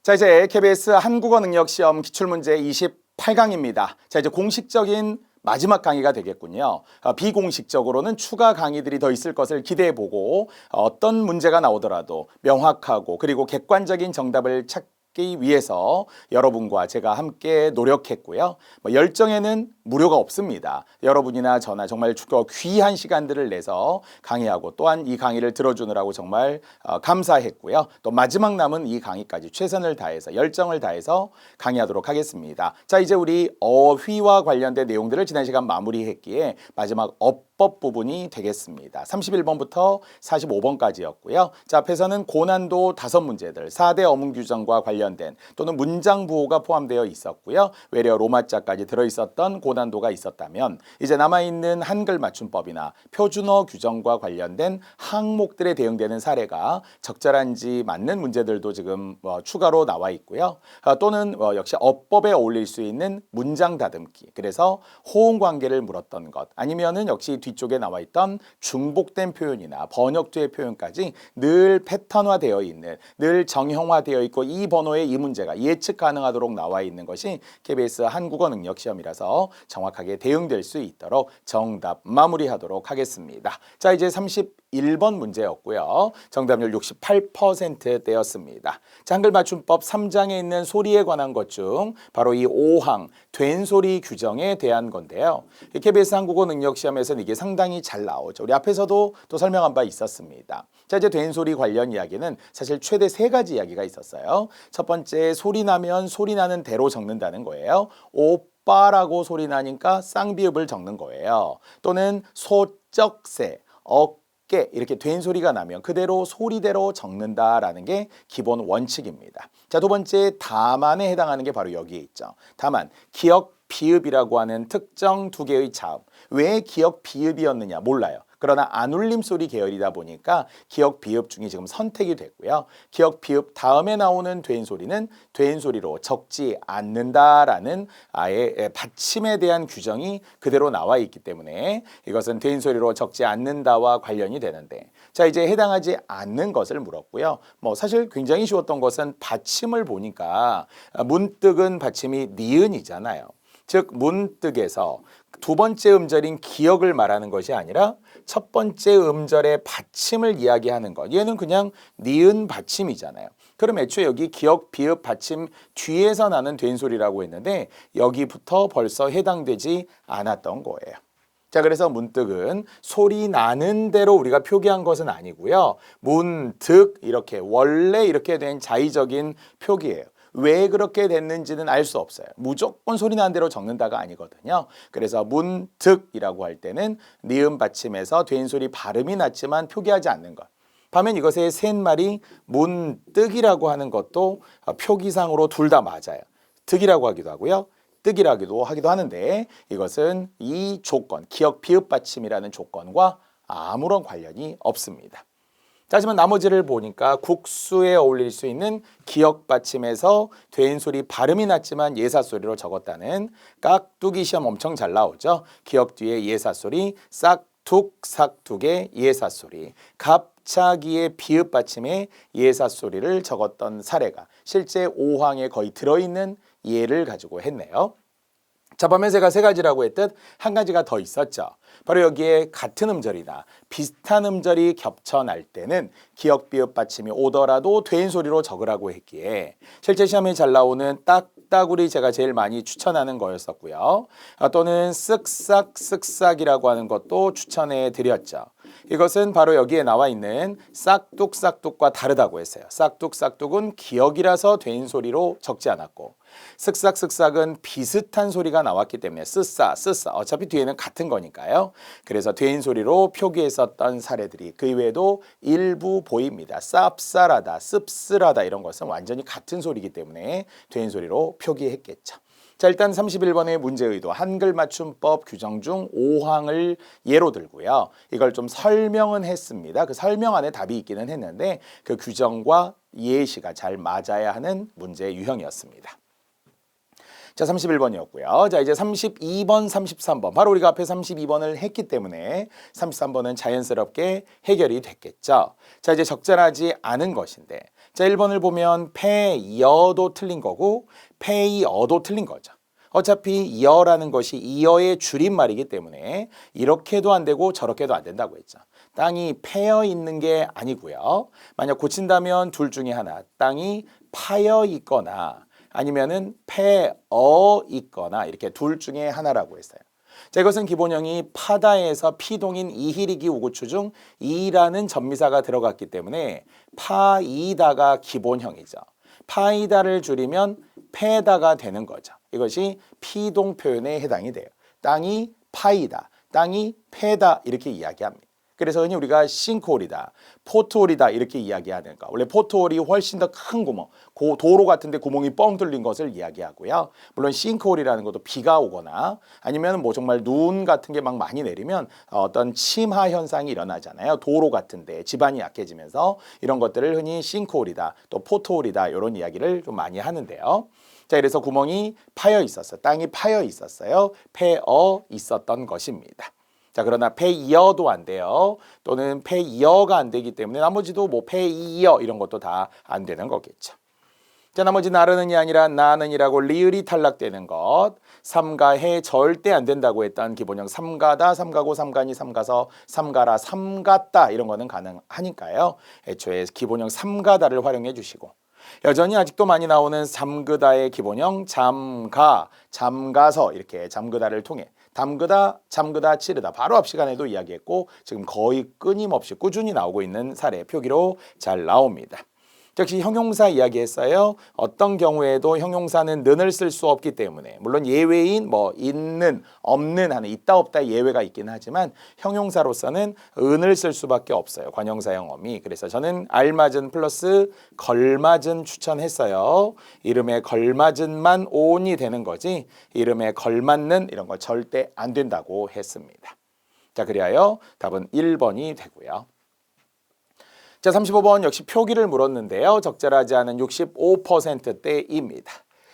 자, 이제 KBS 한국어 능력 시험 기출문제 28강입니다. 자, 이제 공식적인 마지막 강의가 되겠군요. 비공식적으로는 추가 강의들이 더 있을 것을 기대해 보고 어떤 문제가 나오더라도 명확하고 그리고 객관적인 정답을 찾기 위해서 여러분과 제가 함께 노력했고요. 열정에는 무료가 없습니다. 여러분이나 저나 정말 귀한 시간들을 내서 강의하고 또한 이 강의를 들어주느라고 정말 감사했고요. 또 마지막 남은 이 강의까지 최선을 다해서 열정을 다해서 강의하도록 하겠습니다. 자, 이제 우리 어휘와 관련된 내용들을 지난 시간 마무리했기에 마지막 어법 부분이 되겠습니다. 31번부터 45번까지였고요. 자, 앞에서는 고난도 5문제들 4대 어문 규정과 관련된 또는 문장 부호가 포함되어 있었고요. 외려 로마자까지 들어있었던 고난도가 있었다면 이제 남아있는 한글 맞춤법이나 표준어 규정과 관련된 항목들에 대응되는 사례가 적절한지 맞는 문제들도 지금 추가로 나와 있고요. 또는 역시 어법에 어울릴 수 있는 문장 다듬기, 그래서 호응 관계를 물었던 것, 아니면은 역시 뒤쪽에 나와 있던 중복된 표현이나 번역투의 표현까지 늘 패턴화되어 있는, 늘 정형화되어 있고 이 번호의 이 문제가 예측 가능하도록 나와 있는 것이 KBS 한국어 능력 시험이라서 정확하게 대응될 수 있도록 정답 마무리하도록 하겠습니다. 자, 이제 31번 문제였고요. 정답률 68%대였습니다. 자, 한글 맞춤법 3장에 있는 소리에 관한 것 중 바로 이 5항 된소리 규정에 대한 건데요. KBS 한국어 능력 시험에서는 이게 상당히 잘 나오죠. 우리 앞에서도 또 설명한 바 있었습니다. 자, 이제 된소리 관련 이야기는 사실 최대 3가지 이야기가 있었어요. 첫 번째, 소리 나면 소리 나는 대로 적는다는 거예요. 오빠라고 소리 나니까 쌍비읍을 적는 거예요. 또는 소쩍새, 어깨 이렇게 된소리가 나면 그대로 소리대로 적는다라는 게 기본 원칙입니다. 자, 두 번째, 다만에 해당하는 게 바로 여기에 있죠. 다만, 기역, 비읍이라고 하는 특정 2개의 자음. 왜 기역, 비읍이었느냐 몰라요. 그러나 안울림 소리 계열이다 보니까 기역, 비읍 중에 지금 선택이 됐고요. 기역, 비읍 다음에 나오는 된소리는 된소리로 적지 않는다라는 아예 받침에 대한 규정이 그대로 나와 있기 때문에 이것은 된소리로 적지 않는다와 관련이 되는데, 자, 이제 해당하지 않는 것을 물었고요. 사실 굉장히 쉬웠던 것은 받침을 보니까 문득은 받침이 니은이잖아요. 즉 문득에서 두 번째 음절인 기역을 말하는 것이 아니라 첫 번째 음절의 받침을 이야기하는 것. 얘는 그냥 니은 받침이잖아요. 그럼 애초에 여기 기역, 비읍, 받침 뒤에서 나는 된소리라고 했는데 여기부터 벌써 해당되지 않았던 거예요. 자, 그래서 문득은 소리 나는 대로 우리가 표기한 것은 아니고요. 문득 이렇게 원래 이렇게 된 자의적인 표기예요. 왜 그렇게 됐는지는 알 수 없어요. 무조건 소리 나는 대로 적는다가 아니거든요. 그래서 문득이라고 할 때는 니은 받침에서 된소리 발음이 났지만 표기하지 않는 것. 반면 이것의 셋말이 문득이라고 하는 것도 표기상으로 둘 다 맞아요. 득이라고 하기도 하고요. 뜨기라기도 하기도 하는데 이것은 이 조건, 기역, 비읍 받침이라는 조건과 아무런 관련이 없습니다. 하지만 나머지를 보니까 국수에 어울릴 수 있는 기역 받침에서 된소리 발음이 났지만 예사소리로 적었다는 깍두기 시험 엄청 잘 나오죠. 기역 뒤에 예사소리, 싹둑 예사소리, 갑자기의 비읍 받침에 예사소리를 적었던 사례가 실제 5항에 거의 들어있는 예를 가지고 했네요. 자, 반면 제가 3가지라고 했듯 한 가지가 더 있었죠. 바로 여기에 같은 음절이나 비슷한 음절이 겹쳐날 때는 기역, 비읍 받침이 오더라도 된소리로 적으라고 했기에 실제 시험에 잘 나오는 딱따구리 제가 제일 많이 추천하는 거였었고요. 또는 쓱싹이라고 하는 것도 추천해 드렸죠. 이것은 바로 여기에 나와 있는 싹둑과 다르다고 했어요. 싹둑은 기역이라서 된소리로 적지 않았고 쓱싹은 비슷한 소리가 나왔기 때문에 쓰싸 어차피 뒤에는 같은 거니까요. 그래서 된소리로 표기했었던 사례들이 그 이외에도 일부 보입니다. 쌉쌀하다, 씁쓸하다 이런 것은 완전히 같은 소리이기 때문에 된소리로 표기했겠죠. 자, 일단 31번의 문제의도 한글 맞춤법 규정 중 5항을 예로 들고요. 이걸 좀 설명은 했습니다. 그 설명 안에 답이 있기는 했는데 그 규정과 예시가 잘 맞아야 하는 문제 유형이었습니다. 자, 31번이었고요. 자, 이제 32번, 33번. 바로 우리가 앞에 32번을 했기 때문에 33번은 자연스럽게 해결이 됐겠죠. 자, 이제 적절하지 않은 것인데 자, 1번을 보면 패여도 틀린 거고 패이어도 틀린 거죠. 어차피 이어라는 것이 이어의 줄임말이기 때문에 이렇게도 안 되고 저렇게도 안 된다고 했죠. 땅이 패여 있는 게 아니고요. 만약 고친다면 둘 중에 하나, 땅이 파여 있거나 아니면은 패어 있거나 이렇게 둘 중에 하나라고 했어요. 자, 이것은 기본형이 파다에서 피동인 이히리기 우구추 중 이라는 전미사가 들어갔기 때문에 파이다가 기본형이죠. 파이다를 줄이면 패다가 되는 거죠. 이것이 피동 표현에 해당이 돼요. 땅이 파이다, 땅이 패다 이렇게 이야기합니다. 그래서 흔히 우리가 싱크홀이다, 포트홀이다 이렇게 이야기하는 거. 원래 포트홀이 훨씬 더 큰 구멍, 도로 같은데 구멍이 뻥 뚫린 것을 이야기하고요. 물론 싱크홀이라는 것도 비가 오거나 아니면 뭐 정말 눈 같은 게 막 많이 내리면 어떤 침하 현상이 일어나잖아요. 도로 같은데 지반이 약해지면서 이런 것들을 흔히 싱크홀이다, 또 포트홀이다 이런 이야기를 좀 많이 하는데요. 자, 그래서 구멍이 파여 있었어요. 땅이 파여 있었어요. 패어 있었던 것입니다. 자, 그러나 패이어도 안 돼요. 또는 패이어가 안 되기 때문에 나머지도 뭐 패이어 이런 것도 다 안 되는 거겠죠. 자, 나머지 나르는이 아니라 나는이라고 리을이 탈락되는 것. 삼가해 절대 안 된다고 했던 기본형 삼가다, 삼가고, 삼가니, 삼가서, 삼가라, 삼갔다 이런 거는 가능하니까요. 애초에 기본형 삼가다를 활용해 주시고 여전히 아직도 많이 나오는 잠그다의 기본형 잠가, 잠가서 이렇게 잠그다를 통해 담그다, 잠그다, 치르다 바로 앞 시간에도 이야기했고 지금 거의 끊임없이 꾸준히 나오고 있는 사례 표기로 잘 나옵니다. 역시 형용사 이야기했어요. 어떤 경우에도 형용사는 는을 쓸 수 없기 때문에 물론 예외인 뭐 있는, 없는 하는 있다 없다 예외가 있긴 하지만 형용사로서는 은을 쓸 수밖에 없어요. 관형사형 어미. 그래서 저는 알맞은 플러스 걸맞은 추천했어요. 이름에 걸맞은만 오온이 되는 거지 이름에 걸맞는 이런 거 절대 안 된다고 했습니다. 자, 그리하여 답은 1번이 되고요. 자, 35번 역시 표기를 물었는데요. 적절하지 않은 65%대입니다.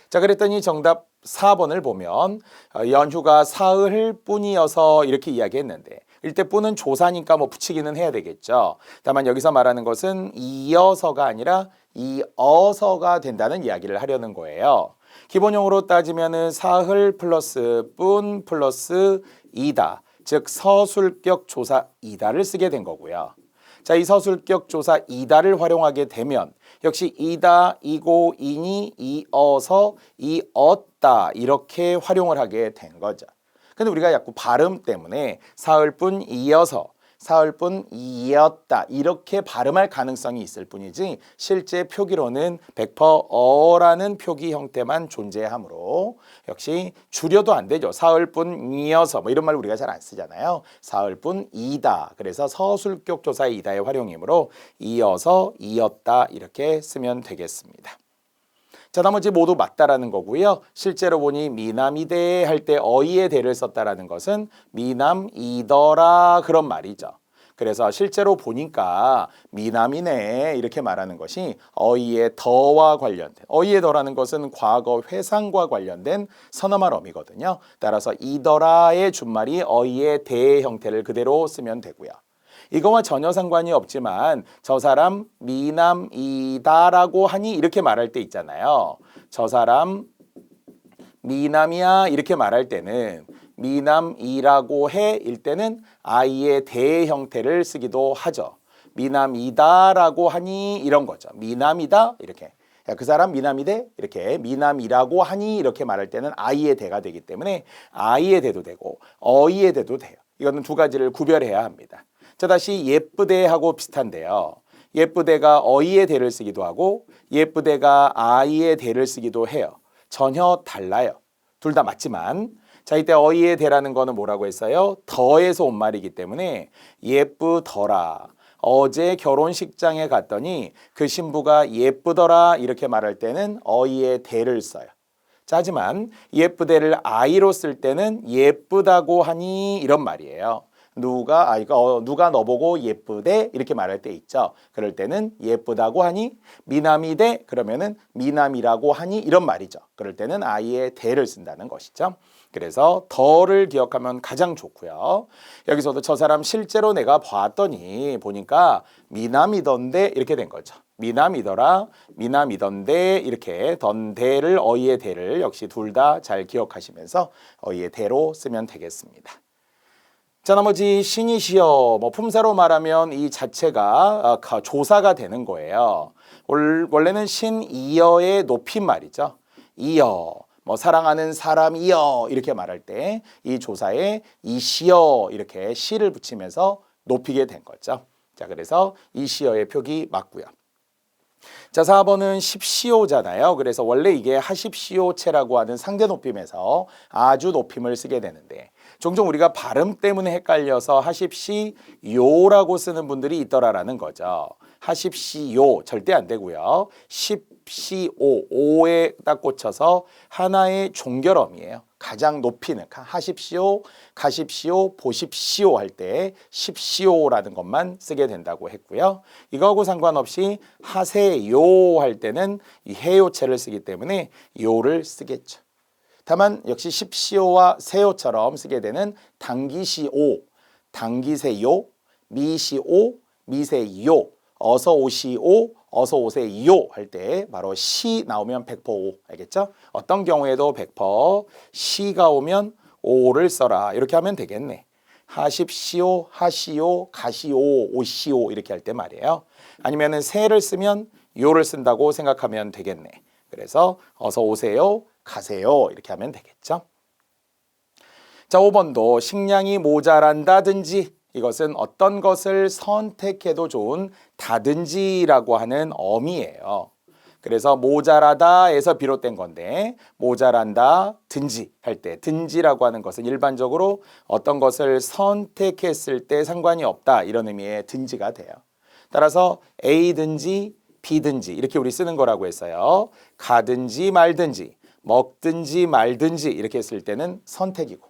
자, 그랬더니 정답 4번을 보면 연휴가 사흘 뿐이어서 이렇게 이야기했는데 일대 뿐은 조사니까 뭐 붙이기는 해야 되겠죠. 다만 여기서 말하는 것은 이어서가 아니라 이어서가 된다는 이야기를 하려는 거예요. 기본형으로 따지면은 사흘 플러스 뿐 플러스 이다. 즉 서술격 조사 이다를 쓰게 된 거고요. 자, 이 서술격 조사 이다를 활용하게 되면 역시 이다, 이고, 이니, 이어서, 이었다 이렇게 활용을 하게 된 거죠. 근데 우리가 자꾸 발음 때문에 사흘뿐 이어서, 사흘뿐 이었다 이렇게 발음할 가능성이 있을 뿐이지 실제 표기로는 100% 어라는 표기 형태만 존재하므로 역시 줄여도 안 되죠. 사흘뿐 이어서 뭐 이런 말 우리가 잘 안 쓰잖아요. 사흘뿐 이다. 그래서 서술격 조사의 이다의 활용이므로 이어서 이었다 이렇게 쓰면 되겠습니다. 자, 나머지 모두 맞다라는 거고요. 실제로 보니 미남이대 할 때 어이의 대를 썼다라는 것은 미남이더라 그런 말이죠. 그래서 실제로 보니까 미남이네 이렇게 말하는 것이 어이의 더와 관련된 어이의 더라는 것은 과거 회상과 관련된 선어말 어미거든요. 따라서 이더라의 준말이 어이의 대 형태를 그대로 쓰면 되고요. 이거와 전혀 상관이 없지만 저 사람 미남이다라고 하니 이렇게 말할 때 있잖아요. 저 사람 미남이야 이렇게 말할 때는 미남이라고 해일 때는 아이의 대 형태를 쓰기도 하죠. 미남이다라고 하니 이런 거죠. 미남이다 이렇게. 그 사람 미남이대 이렇게 미남이라고 하니 이렇게 말할 때는 아이의 대가 되기 때문에 아이의 대도 되고 어이의 대도 돼요. 이거는 두 가지를 구별해야 합니다. 자, 다시 예쁘대하고 비슷한데요. 예쁘대가 어이의 대를 쓰기도 하고 예쁘대가 아이의 대를 쓰기도 해요. 전혀 달라요. 둘 다 맞지만 자, 이때 어이의 대라는 거는 뭐라고 했어요? 더에서 온 말이기 때문에 예쁘더라. 어제 결혼식장에 갔더니 그 신부가 예쁘더라 이렇게 말할 때는 어이의 대를 써요. 자, 하지만 예쁘대를 아이로 쓸 때는 예쁘다고 하니 이런 말이에요. 누가 너보고 예쁘대 이렇게 말할 때 있죠. 그럴 때는 예쁘다고 하니 미남이대 그러면은 미남이라고 하니 이런 말이죠. 그럴 때는 아이의 대를 쓴다는 것이죠. 그래서 더를 기억하면 가장 좋고요. 여기서도 저 사람 실제로 내가 봤더니 보니까 미남이던데 이렇게 된 거죠. 미남이더라, 미남이던데 이렇게 던대를 어휘의 대를 역시 둘 다 잘 기억하시면서 어휘의 대로 쓰면 되겠습니다. 자, 나머지 신이시여, 품사로 말하면 이 자체가 조사가 되는 거예요. 원래는 신이여의 높임말이죠. 이여, 사랑하는 사람이여 이렇게 말할 때 이 조사에 이시여 이렇게 시를 붙이면서 높이게 된 거죠. 자, 그래서 이시여의 표기 맞고요. 자, 4번은 십시오잖아요. 그래서 원래 이게 하십시오체라고 하는 상대 높임에서 아주 높임을 쓰게 되는데 종종 우리가 발음 때문에 헷갈려서 하십시요라고 쓰는 분들이 있더라라는 거죠. 하십시요 절대 안 되고요. 십시오, 오에 딱 꽂혀서 하나의 종결음이에요. 가장 높이는 하십시오, 가십시오, 보십시오 할 때 십시오라는 것만 쓰게 된다고 했고요. 이거하고 상관없이 하세요 할 때는 이 해요체를 쓰기 때문에 요를 쓰겠죠. 다만 역시 십시오와 세요처럼 쓰게 되는 당기시오, 당기세요, 미시오, 미세요, 어서 오시오, 어서 오세요 할 때 바로 시 나오면 100% 오, 알겠죠? 어떤 경우에도 100% 시가 오면 오를 써라 이렇게 하면 되겠네. 하십시오, 하시오, 가시오, 오시오 이렇게 할 때 말이에요. 아니면은 세를 쓰면 요를 쓴다고 생각하면 되겠네. 그래서 어서 오세요, 가세요 이렇게 하면 되겠죠. 자, 5번도 식량이 모자란다든지 이것은 어떤 것을 선택해도 좋은 다든지라고 하는 어미예요. 그래서 모자라다에서 비롯된 건데 모자란다 든지 할 때 든지라고 하는 것은 일반적으로 어떤 것을 선택했을 때 상관이 없다 이런 의미의 든지가 돼요. 따라서 A든지 B든지 이렇게 우리 쓰는 거라고 했어요. 가든지 말든지 먹든지 말든지 이렇게 쓸 때는 선택이고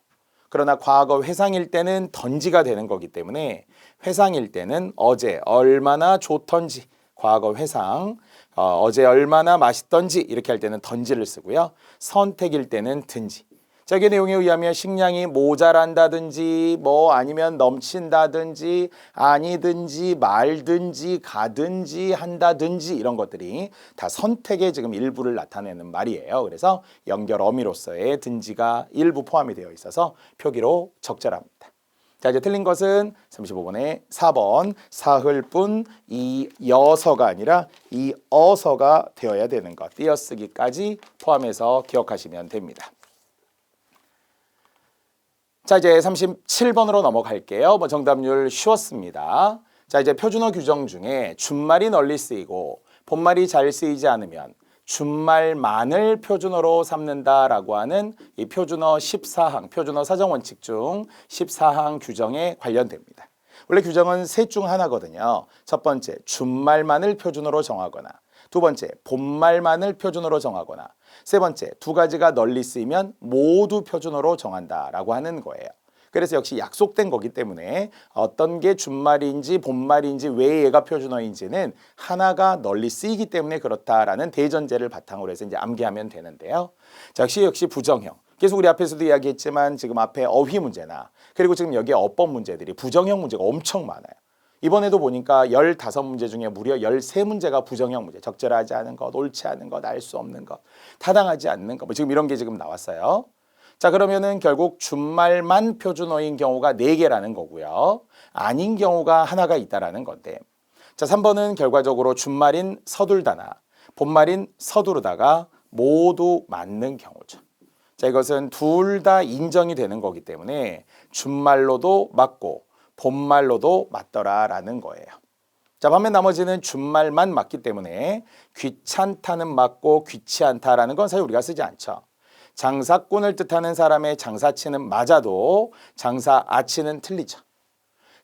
그러나 과거 회상일 때는 던지가 되는 거기 때문에 회상일 때는 어제 얼마나 좋던지 과거 회상 어제 얼마나 맛있던지 이렇게 할 때는 던지를 쓰고요. 선택일 때는 든지. 자, 이 내용에 의하면 식량이 모자란다든지 아니면 넘친다든지 아니든지 말든지 가든지 한다든지 이런 것들이 다 선택의 지금 일부를 나타내는 말이에요. 그래서 연결 어미로서의 든지가 일부 포함이 되어 있어서 표기로 적절합니다. 자, 이제 틀린 것은 35번의 4번 사흘뿐 이 여서가 아니라 이 어서가 되어야 되는 것 띄어쓰기까지 포함해서 기억하시면 됩니다. 자, 이제 37번으로 넘어갈게요. 정답률 쉬웠습니다. 자, 이제 표준어 규정 중에 준말이 널리 쓰이고 본말이 잘 쓰이지 않으면 준말만을 표준어로 삼는다라고 하는 이 표준어 14항, 표준어 사정원칙 중 14항 규정에 관련됩니다. 원래 규정은 셋 중 하나거든요. 첫 번째, 준말만을 표준어로 정하거나 두 번째, 본말만을 표준어로 정하거나 세 번째, 두 가지가 널리 쓰이면 모두 표준어로 정한다라고 하는 거예요. 그래서 역시 약속된 거기 때문에 어떤 게 준말인지 본말인지 왜 얘가 표준어인지는 하나가 널리 쓰이기 때문에 그렇다라는 대전제를 바탕으로 해서 이제 암기하면 되는데요. 자, 역시 부정형. 계속 우리 앞에서도 이야기했지만 지금 앞에 어휘 문제나 그리고 지금 여기에 어법 문제들이 부정형 문제가 엄청 많아요. 이번에도 보니까 15문제 중에 무려 13문제가 부정형 문제, 적절하지 않은 것, 옳지 않은 것, 알 수 없는 것, 타당하지 않는 것, 지금 이런 게 지금 나왔어요. 자, 그러면은 결국 준말만 표준어인 경우가 4개라는 거고요. 아닌 경우가 하나가 있다라는 건데. 자, 3번은 결과적으로 준말인 서둘다나 본말인 서두르다가 모두 맞는 경우죠. 자, 이것은 둘 다 인정이 되는 거기 때문에 준말로도 맞고 본말로도 맞더라라는 거예요. 자, 반면 나머지는 준말만 맞기 때문에 귀찮다는 맞고 귀치 않다라는 건 사실 우리가 쓰지 않죠. 장사꾼을 뜻하는 사람의 장사치는 맞아도 장사 아치는 틀리죠.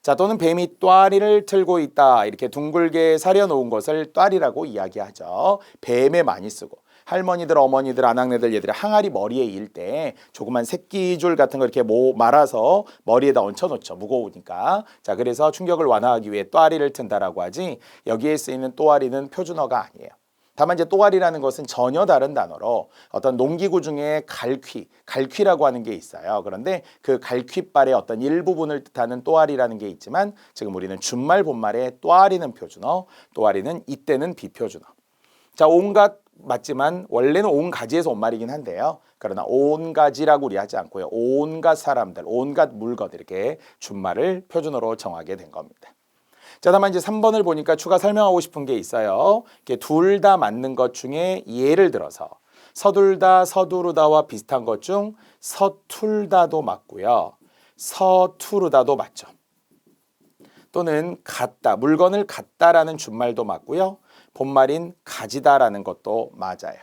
자, 또는 뱀이 ጧ리를 틀고 있다 이렇게 둥글게 사려놓은 것을 ጧ리라고 이야기하죠. 뱀에 많이 쓰고 할머니들, 어머니들, 아낙네들 얘들이 항아리 머리에 일 때 조그만 새끼줄 같은 거 이렇게 말아서 머리에다 얹혀놓죠. 무거우니까. 자, 그래서 충격을 완화하기 위해 또아리를 튼다라고 하지 여기에 쓰이는 또아리는 표준어가 아니에요. 다만 이제 또아리라는 것은 전혀 다른 단어로 어떤 농기구 중에 갈퀴라고 하는 게 있어요. 그런데 그 갈퀴발의 어떤 일부분을 뜻하는 또아리라는 게 있지만 지금 우리는 준말 본말에 또아리는 표준어, 또아리는 이때는 비표준어. 자, 온갖 맞지만 원래는 온 가지에서 온 말이긴 한데요. 그러나 온 가지라고 우리 하지 않고요. 온갖 사람들, 온갖 물건 이렇게 준말을 표준어로 정하게 된 겁니다. 자, 다만 이제 3번을 보니까 추가 설명하고 싶은 게 있어요. 둘 다 맞는 것 중에 예를 들어서 서둘다, 서두르다와 비슷한 것 중 서툴다도 맞고요. 서투르다도 맞죠. 또는 갖다, 물건을 갖다라는 준말도 맞고요. 본말인 가지다라는 것도 맞아요.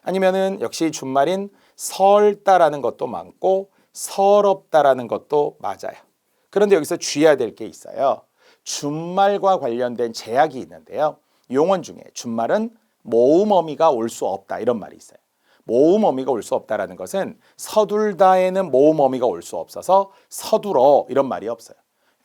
아니면은 역시 준말인 설다라는 것도 맞고 서럽다라는 것도 맞아요. 그런데 여기서 주의해야 될 게 있어요. 준말과 관련된 제약이 있는데요. 용언 중에 준말은 모음어미가 올 수 없다 이런 말이 있어요. 모음어미가 올 수 없다라는 것은 서둘다에는 모음어미가 올 수 없어서 서둘러 이런 말이 없어요.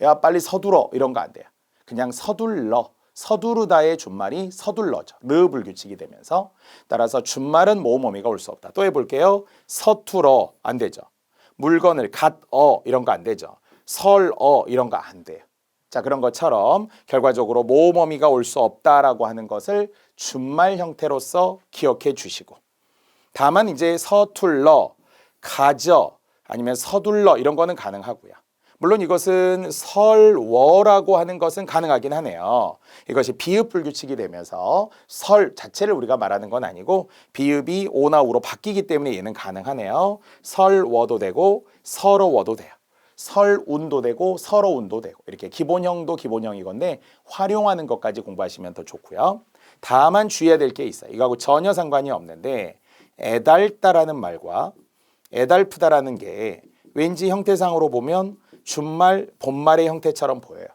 야 빨리 서둘러 이런 거 안 돼요. 그냥 서둘러, 서두르다의 준말이 서둘러져. 르 불규칙이 되면서 따라서 준말은 모음어미가 올 수 없다. 또 해볼게요. 서툴어 안 되죠. 물건을 갓어 이런 거 안 되죠. 설어 이런 거 안 돼요. 자, 그런 것처럼 결과적으로 모음어미가 올 수 없다라고 하는 것을 준말 형태로서 기억해 주시고 다만 이제 서툴러, 가져 아니면 서둘러 이런 거는 가능하고요. 물론 이것은 설워라고 하는 것은 가능하긴 하네요. 이것이 비읍 불규칙이 되면서 설 자체를 우리가 말하는 건 아니고 비읍이 오나 우로 바뀌기 때문에 얘는 가능하네요. 설워도 되고 서러워도 돼요. 설운도 되고 서러운도 되고 이렇게 기본형도 기본형이건데 활용하는 것까지 공부하시면 더 좋고요. 다만 주의해야 될 게 있어요. 이거하고 전혀 상관이 없는데 애달다라는 말과 애달프다라는 게 왠지 형태상으로 보면 준말, 본말의 형태처럼 보여요.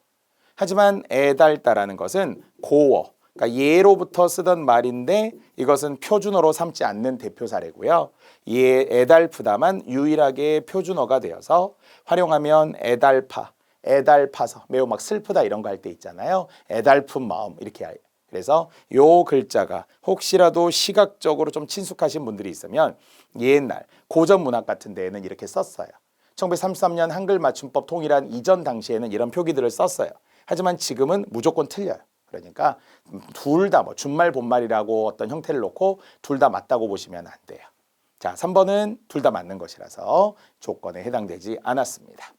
하지만 애달다라는 것은 고어, 그러니까 예로부터 쓰던 말인데 이것은 표준어로 삼지 않는 대표 사례고요. 예, 애달프다만 유일하게 표준어가 되어서 활용하면 애달파, 애달파서 매우 막 슬프다 이런 거 할 때 있잖아요. 애달픈 마음 이렇게 해요. 그래서 요 글자가 혹시라도 시각적으로 좀 친숙하신 분들이 있으면 옛날 고전 문학 같은 데에는 이렇게 썼어요. 1933년 한글 맞춤법 통일한 이전 당시에는 이런 표기들을 썼어요. 하지만 지금은 무조건 틀려요. 그러니까 둘 다 뭐 준말 본말이라고 어떤 형태를 놓고 둘 다 맞다고 보시면 안 돼요. 자, 3번은 둘 다 맞는 것이라서 조건에 해당되지 않았습니다.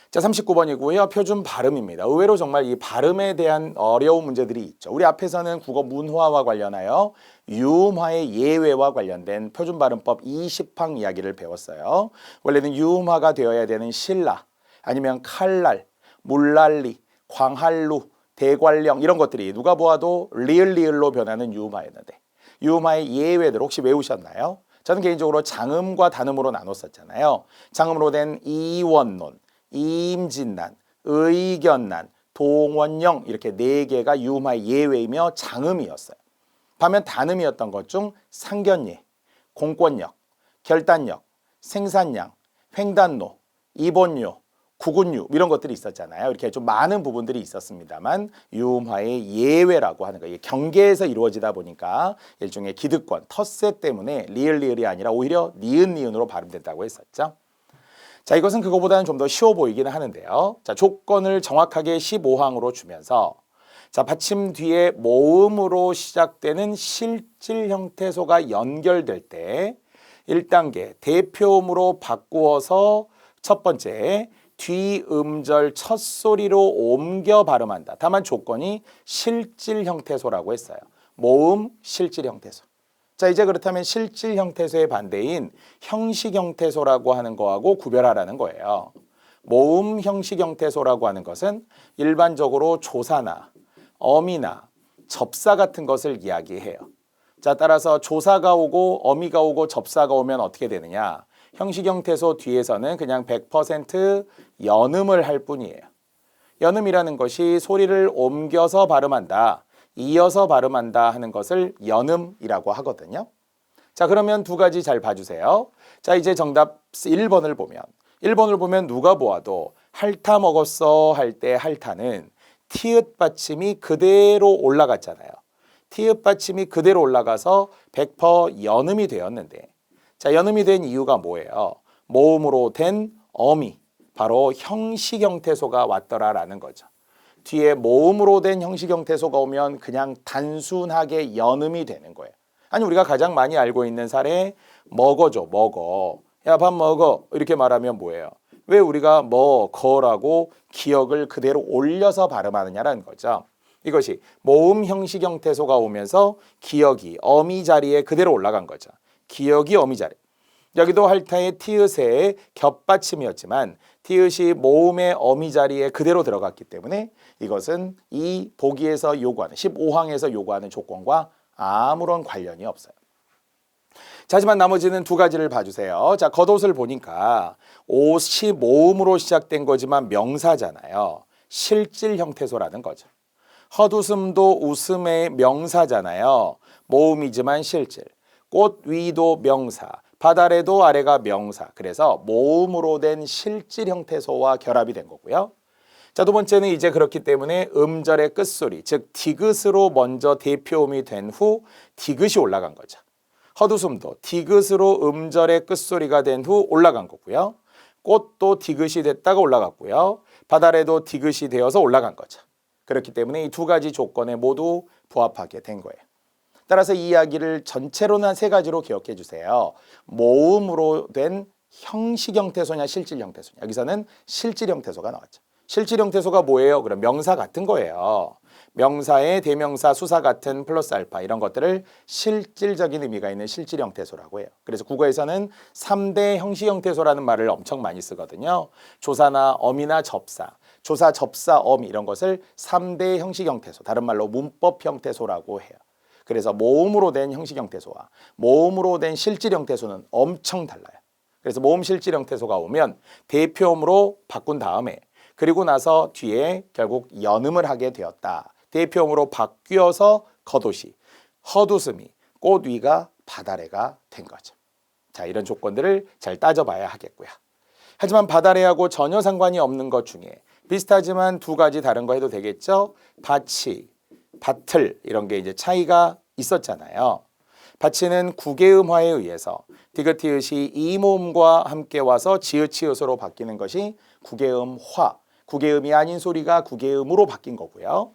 자, 39번이고요. 표준 발음입니다. 의외로 정말 이 발음에 대한 어려운 문제들이 있죠. 우리 앞에서는 국어 문화와 관련하여 유음화의 예외와 관련된 표준 발음법 20항 이야기를 배웠어요. 원래는 유음화가 되어야 되는 신라, 아니면 칼날, 물난리, 광한루, 대관령 이런 것들이 누가 보아도 리을로 변하는 유음화였는데 유음화의 예외들 혹시 외우셨나요? 저는 개인적으로 장음과 단음으로 나눴었잖아요. 장음으로 된 이원론, 임진난, 의견난, 동원령 이렇게 4개가 유음화의 예외이며 장음이었어요. 반면 단음이었던 것 중 상견례, 공권력, 결단력, 생산량, 횡단로, 입원료, 구군유 이런 것들이 있었잖아요. 이렇게 좀 많은 부분들이 있었습니다만 유음화의 예외라고 하는 거예요. 경계에서 이루어지다 보니까 일종의 기득권, 텃세 때문에 리을이 아니라 오히려 니은으로 발음된다고 했었죠. 자, 이것은 그거보다는 좀 더 쉬워 보이기는 하는데요. 자, 조건을 정확하게 15항으로 주면서 자, 받침 뒤에 모음으로 시작되는 실질 형태소가 연결될 때 1단계 대표음으로 바꾸어서 첫 번째 뒤음절 첫 소리로 옮겨 발음한다. 다만 조건이 실질 형태소라고 했어요. 모음 실질 형태소. 자, 이제 그렇다면 실질 형태소의 반대인 형식 형태소라고 하는 거하고 구별하라는 거예요. 모음 형식 형태소라고 하는 것은 일반적으로 조사나 어미나 접사 같은 것을 이야기해요. 자, 따라서 조사가 오고 어미가 오고 접사가 오면 어떻게 되느냐? 형식 형태소 뒤에서는 그냥 100% 연음을 할 뿐이에요. 연음이라는 것이 소리를 옮겨서 발음한다, 이어서 발음한다 하는 것을 연음이라고 하거든요. 자, 그러면 두 가지 잘 봐주세요. 자, 이제 정답 1번을 보면 누가 보아도 핥아 먹었어 할 때 핥아는 티읕 받침이 그대로 올라갔잖아요. 티읕 받침이 그대로 올라가서 100% 연음이 되었는데 자, 연음이 된 이유가 뭐예요? 모음으로 된 어미, 바로 형식 형태소가 왔더라라는 거죠. 뒤에 모음으로 된 형식 형태소가 오면 그냥 단순하게 연음이 되는 거예요. 아니 우리가 가장 많이 알고 있는 사례 먹어줘, 먹어. 야, 밥 먹어. 이렇게 말하면 뭐예요? 왜 우리가 먹어라고 기억을 그대로 올려서 발음하느냐라는 거죠. 이것이 모음 형식 형태소가 오면서 기억이 어미 자리에 그대로 올라간 거죠. 기억이 어미 자리. 여기도 할타의 티읕의 겹받침이었지만 티읕이 모음의 어미 자리에 그대로 들어갔기 때문에 이것은 이 보기에서 요구하는 15항에서 요구하는 조건과 아무런 관련이 없어요. 자, 하지만 나머지는 두 가지를 봐주세요. 자, 겉옷을 보니까 옷이 모음으로 시작된 거지만 명사잖아요. 실질 형태소라는 거죠. 헛웃음도 웃음의 명사잖아요. 모음이지만 실질. 꽃 위도 명사. 바다래도 아래가 명사. 그래서 모음으로 된 실질 형태소와 결합이 된 거고요. 자, 두 번째는 이제 그렇기 때문에 음절의 끝소리, 즉 디귿으로 먼저 대표음이 된 후 디귿이 올라간 거죠. 헛웃음도 디귿으로 음절의 끝소리가 된 후 올라간 거고요. 꽃도 디귿이 됐다가 올라갔고요. 바다래도 디귿이 되어서 올라간 거죠. 그렇기 때문에 이 두 가지 조건에 모두 부합하게 된 거예요. 따라서 이 이야기를 전체로는 한 세 가지로 기억해 주세요. 모음으로 된 형식 형태소냐 실질 형태소냐. 여기서는 실질 형태소가 나왔죠. 실질 형태소가 뭐예요? 그럼 명사 같은 거예요. 명사의 대명사, 수사 같은 플러스 알파 이런 것들을 실질적인 의미가 있는 실질 형태소라고 해요. 그래서 국어에서는 3대 형식 형태소라는 말을 엄청 많이 쓰거든요. 조사나 어미나 접사, 조사, 접사, 어미 이런 것을 3대 형식 형태소, 다른 말로 문법 형태소라고 해요. 그래서 모음으로 된 형식 형태소와 모음으로 된 실질 형태소는 엄청 달라요. 그래서 모음 실질 형태소가 오면 대표음으로 바꾼 다음에 그리고 나서 뒤에 결국 연음을 하게 되었다. 대표음으로 바뀌어서 겉옷이, 헛웃음이, 꽃 위가 바다래가 된 거죠. 자, 이런 조건들을 잘 따져봐야 하겠고요. 하지만 바다래하고 전혀 상관이 없는 것 중에 비슷하지만 두 가지 다른 거 해도 되겠죠? 밭이, 밭을 이런 게 이제 차이가 있었잖아요. 밭이는 구개음화에 의해서 디귿티읕이 이 모음과 함께 와서 지읒치읒으로 바뀌는 것이 구개음화, 구개음이 아닌 소리가 구개음으로 바뀐 거고요.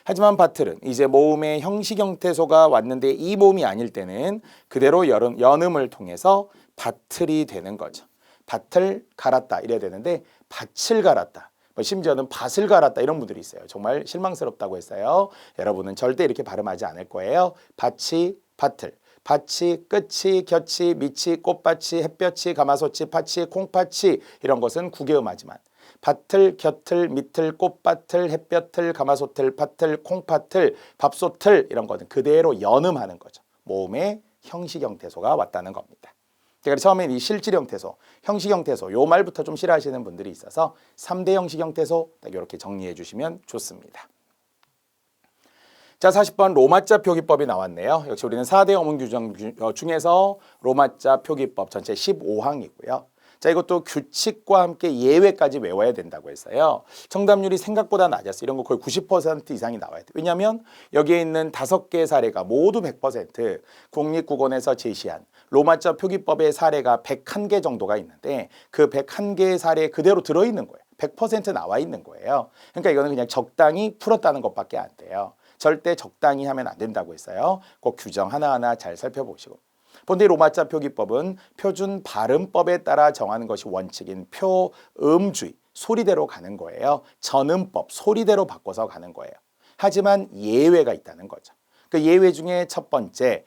하지만 밭을은 이제 모음의 형식 형태소가 왔는데 이 모음이 아닐 때는 그대로 연음을 통해서 밭을이 되는 거죠. 밭을 갈았다 이래야 되는데 밭을 갈았다. 심지어는 밭을 갈았다 이런 분들이 있어요. 정말 실망스럽다고 했어요. 여러분은 절대 이렇게 발음하지 않을 거예요. 밭이, 밭을. 밭이, 끝이, 곁이, 밑이, 꽃밭이, 햇볕이, 가마솥이, 팥이, 콩팥이 이런 것은 구개음하지만 밭을, 곁을, 밑을, 꽃밭을, 햇볕을, 가마솥을, 팥을, 콩팥을, 밥솥을 이런 것은 그대로 연음하는 거죠. 모음의 형식 형태소가 왔다는 겁니다. 그래서 처음엔 이 실질 형태소, 형식 형태소 요 말부터 좀 싫어하시는 분들이 있어서 3대 형식 형태소 이렇게 정리해 주시면 좋습니다. 자, 40번 로마자 표기법이 나왔네요. 역시 우리는 4대 어문 규정 중에서 로마자 표기법 전체 15항이고요. 자, 이것도 규칙과 함께 예외까지 외워야 된다고 했어요. 정답률이 생각보다 낮았어요. 이런 거 거의 90% 이상이 나와야 돼요. 왜냐하면 여기에 있는 5개의 사례가 모두 100% 국립국어원에서 제시한 로마자 표기법의 사례가 101개 정도가 있는데 그 101개의 사례에 그대로 들어있는 거예요. 100% 나와 있는 거예요. 그러니까 이거는 그냥 적당히 풀었다는 것밖에 안 돼요. 절대 적당히 하면 안 된다고 했어요. 꼭 규정 하나하나 잘 살펴보시고. 본디 로마자 표기법은 표준 발음법에 따라 정하는 것이 원칙인 표음주의, 소리대로 가는 거예요. 전음법, 소리대로 바꿔서 가는 거예요. 하지만 예외가 있다는 거죠. 그 예외 중에 첫 번째,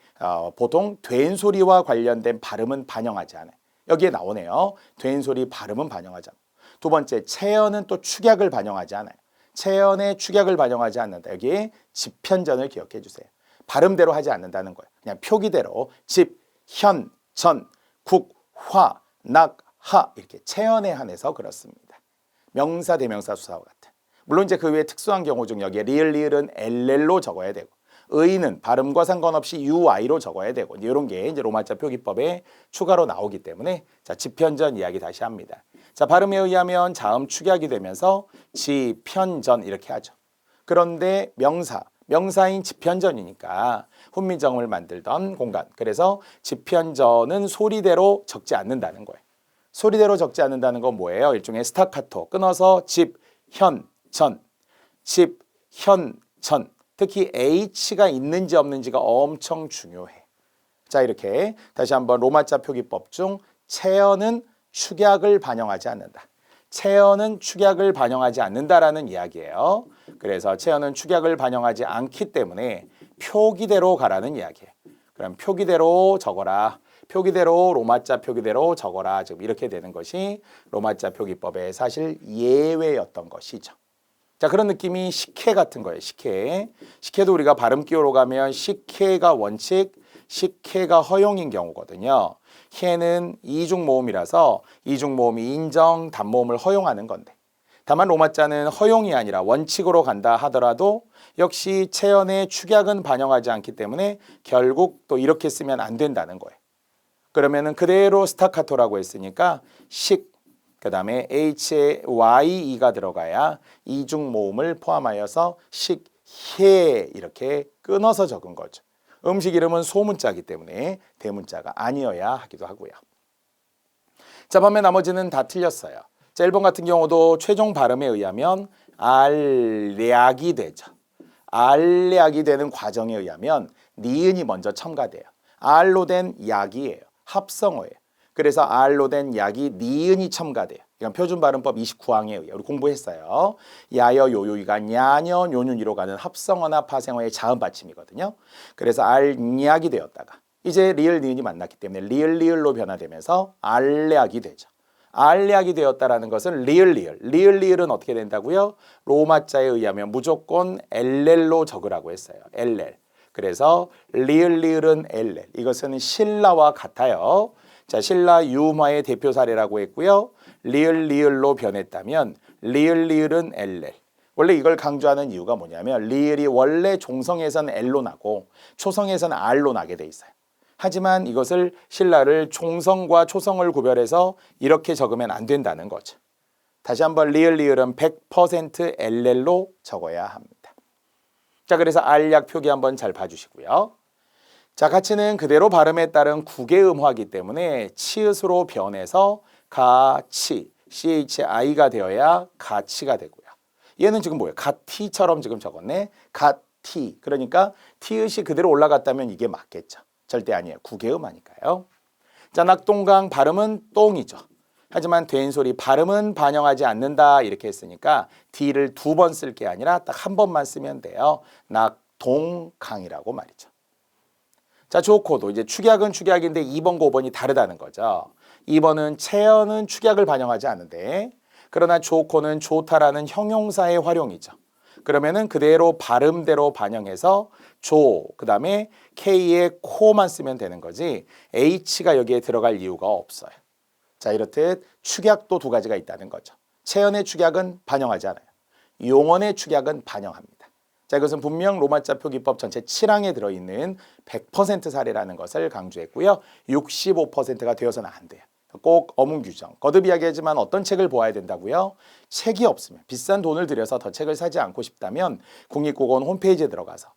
보통 된 소리와 관련된 발음은 반영하지 않아요. 여기에 나오네요. 된 소리 발음은 반영하지 않아요. 두 번째, 체언은 또 축약을 반영하지 않아요. 체언의 축약을 반영하지 않는다. 여기에 집현전을 기억해 주세요. 발음대로 하지 않는다는 거예요. 그냥 표기대로 집, 현, 전, 국, 화, 낙, 하 이렇게 체언에 한해서 그렇습니다. 명사, 대명사, 수사와 같은. 물론 이제 그 외에 특수한 경우 중 여기에 리을은 LL로 적어야 되고 의는 발음과 상관없이 UI로 적어야 되고 이런 게 이제 로마자 표기법에 추가로 나오기 때문에 자, 집현전 이야기 다시 합니다. 자, 발음에 의하면 자음 축약이 되면서 집현전 이렇게 하죠. 그런데 명사, 명사인 지편전이니까 훈민정음을 만들던 공간. 그래서 지편전은 소리대로 적지 않는다는 거예요. 소리대로 적지 않는다는 건 뭐예요? 일종의 스타카토. 끊어서 집, 현, 전. 집, 현, 전. 특히 H가 있는지 없는지가 엄청 중요해. 자, 이렇게 다시 한번 로마자 표기법 중 체어는 축약을 반영하지 않는다. 체어는 축약을 반영하지 않는다라는 이야기예요. 그래서 체어는 축약을 반영하지 않기 때문에 표기대로 가라는 이야기예요. 그럼 표기대로 적어라. 표기대로 로마자 표기대로 적어라. 지금 이렇게 되는 것이 로마자 표기법의 사실 예외였던 것이죠. 자, 그런 느낌이 식혜 같은 거예요. 식혜. 식혜도 우리가 발음 기호로 가면 식혜가 원칙, 식혜가 허용인 경우거든요. 해는 이중모음이라서 이중모음이 인정, 단모음을 허용하는 건데. 다만 로마자는 허용이 아니라 원칙으로 간다 하더라도 역시 체연의 축약은 반영하지 않기 때문에 결국 또 이렇게 쓰면 안 된다는 거예요. 그러면은 그대로 스타카토라고 했으니까 식, 그 다음에 HYE가 들어가야 이중모음을 포함하여서 식혜 이렇게 끊어서 적은 거죠. 음식 이름은 소문자이기 때문에 대문자가 아니어야 하기도 하고요. 자, 반면 나머지는 다 틀렸어요. 자, 1번 같은 경우도 최종 발음에 의하면 알약이 되죠. 알약이 되는 과정에 의하면 니은이 먼저 첨가돼요. 알로 된 약이에요. 합성어예요. 그래서 알로 된 약이 니은이 첨가돼요. 이건 표준 발음법 29항에 의해 우리 공부했어요. 야여 요요이가 냐녀 요윤이로 가는 합성어나 파생어의 자음 받침이거든요. 그래서 알약이 되었다가 이제 리을 니은이 만났기 때문에 리을로 변화되면서 알약이 되죠. 알약이 되었다라는 것은 리을은 어떻게 된다고요? 로마자에 의하면 무조건 LL로 적으라고 했어요. LL. 그래서 리을은 LL. 이것은 신라와 같아요. 자, 신라 유마의 대표 사례라고 했고요. 리을로 변했다면 리을은 LL. 원래 이걸 강조하는 이유가 뭐냐면 리을이 원래 종성에서는 L로 나고 초성에서는 R로 나게 돼 있어요. 하지만 이것을 신라를 종성과 초성을 구별해서 이렇게 적으면 안 된다는 거죠. 다시 한번 리을은 100% LL로 적어야 합니다. 자, 그래서 알약 표기 한번 잘 봐주시고요. 자, 가치는 그대로 발음에 따른 국외음화이기 때문에 치읓으로 변해서 가치, CHI가 되어야 가치가 되고요. 얘는 지금 뭐예요? 가티처럼 지금 적었네. 가티. 그러니까 티읕이 그대로 올라갔다면 이게 맞겠죠. 절대 아니에요. 국외음하니까요. 자, 낙동강 발음은 똥이죠. 하지만 된 소리 발음은 반영하지 않는다 이렇게 했으니까 D를 2번 쓸 게 아니라 딱 한 번만 쓰면 돼요. 낙동강이라고 말이죠. 자, 조코도 이제 축약은 축약인데 2번과 5번이 다르다는 거죠. 2번은 체어는 축약을 반영하지 않는데 그러나 조코는 좋다라는 형용사의 활용이죠. 그러면은 그대로 발음대로 반영해서 그 다음에 K에 코만 쓰면 되는 거지 H가 여기에 들어갈 이유가 없어요. 자, 이렇듯 축약도 2가지가 있다는 거죠. 체연의 축약은 반영하지 않아요. 용언의 축약은 반영합니다. 자, 이것은 분명 로마자 표기법 전체 7항에 들어있는 100% 사례라는 것을 강조했고요. 65%가 되어서는 안 돼요. 꼭 어문 규정. 거듭 이야기하지만 어떤 책을 보아야 된다고요? 책이 없으면 비싼 돈을 들여서 더 책을 사지 않고 싶다면 국립국어원 홈페이지에 들어가서